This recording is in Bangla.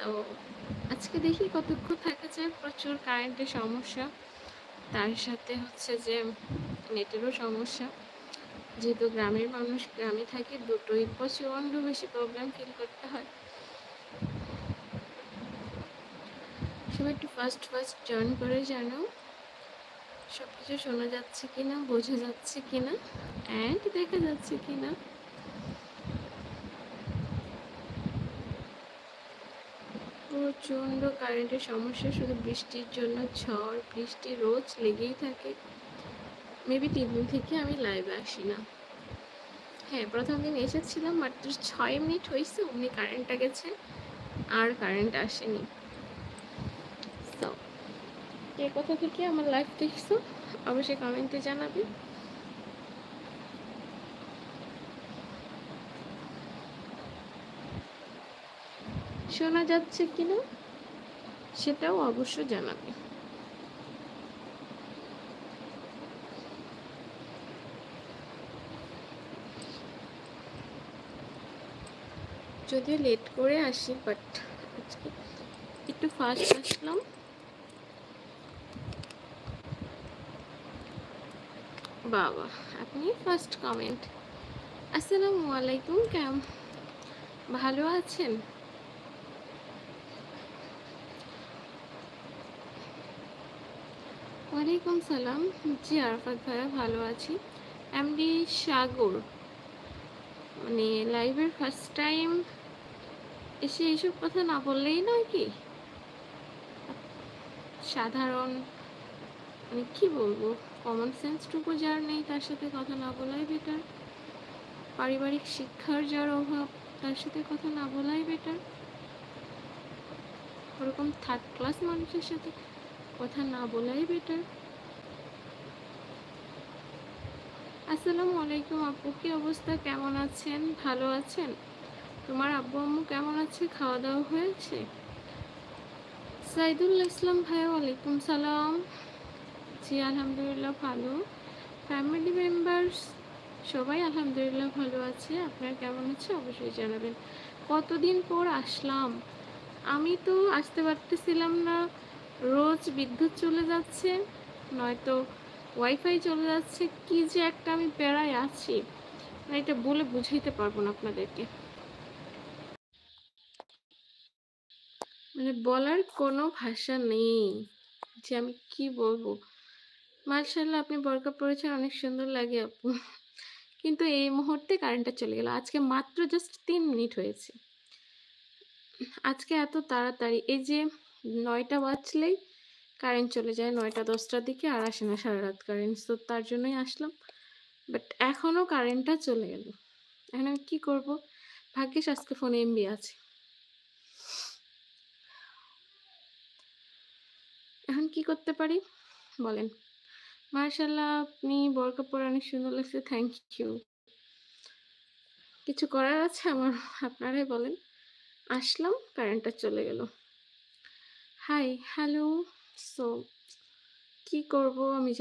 তো আজকে দেখি কতক্ষণ থাকা যায়। প্রচুর কারেন্টের সমস্যা, তার সাথে হচ্ছে যে নেটেরও সমস্যা। যেহেতু গ্রামের মানুষ, গ্রামে থাকি, দুটোই প্রচণ্ড বেশি প্রবলেম ফিল করতে হয়। সবাই একটু ফার্স্ট ফার্স্ট জয়েন করে জানাও সব কিছু শোনা যাচ্ছে কিনা, বোঝা যাচ্ছে কিনা, অ্যান্ড দেখা যাচ্ছে কিনা। প্রচণ্ড কারেন্টের সমস্যা, শুধু বৃষ্টির জন্য ঝড় বৃষ্টি রোজ লেগেই থাকে। মেবি 3 দিন থেকে আমি লাইভে আসি না। হ্যাঁ, প্রথম দিন এসেছিলাম, মাত্র 6 মিনিট হয়েছে অমনি কারেন্টটা গেছে, আর কারেন্ট আসেনি। সো কে কোথা থেকে আমার লাইভ দেখছো অবশ্যই কমেন্টে জানাবে। শোনা যাচ্ছে কিনা সেটাও অবশ্য জানাবে। যদিও লেট করে আসি, বাট আজকে একটু ফাস্ট আসলাম। বাবা, আপনি ফার্স্ট কমেন্ট। আসসালামু আলাইকুম, ভালো আছেন? ওয়ালাইকুম সালাম। জি আরাফাত ভাইয়া, ভালো আছি। এমডি সাগর, মানে লাইভের ফার্স্ট টাইম এসে এইসব কথা না বললেই নয় কি? সাধারণ, মানে কি বলবো, কমন সেন্সটুকু যার নেই তার সাথে কথা না বলাই বেটার। পারিবারিক শিক্ষার যার অভাব তার সাথে কথা না বলাই বেটার। ওরকম থার্ড ক্লাস মানুষের সাথে কথা না বলাই বেটার। আসসালামু আলাইকুম আপু, কি অবস্থা, কেমন আছেন? ভালো আছেন? তোমার আব্বু আম্মু কেমন আছে? খাওয়া দাওয়া হয়েছে? সাইদুল ইসলাম ভাইয়া, ওয়ালাইকুম সালাম। জি আলহামদুলিল্লাহ ভালো। ফ্যামিলি মেম্বার্স সবাই আলহামদুলিল্লাহ ভালো আছে। আপনার কেমন আছে অবশ্যই জানাবেন। কতদিন পর আসলাম, আমি তো আসতে পারতেছিলাম না। রোজ বিদ্যুৎ চলে যাচ্ছে, নয়তো ওয়াইফাই চলে যাচ্ছে, কি যে একটা আমি প্যারায় আছি, মানে এটা বলে বুঝাইতে পারবো না আপনাদেরকে। মানে বলার কোনো ভাষা নেই যে আমি কি বলবো। মার্শাল্লাহ, আপনি বোরকা পরেছেন, অনেক সুন্দর লাগে আপু। কিন্তু এই মুহূর্তে কারেন্টটা চলে গেল, আজকে মাত্র জাস্ট 3 মিনিট হয়েছে। আজকে এত তাড়াতাড়ি, এই যে 9টা বাজলেই কারেন্ট চলে যায়, 9টা 10টার দিকে, আর আসে না সারা রাত কারেন্ট। তো তার জন্যই আসলাম, বাট এখনও কারেন্টটা চলে গেল। এখন আমি কী করবো? ভাগ্যিস আজকে ফোনে এমবি আছে। এখন কি করতে পারি বলেন? মার্শাল্লাহ, আপনি বোরকা পরে অনেক সুন্দর লাগছে, থ্যাংক ইউ। কিছু করার আছে আমার? আপনারাই বলেন। আসলাম, কারেন্টটা চলে গেল। High, hello. সো কি করব আমি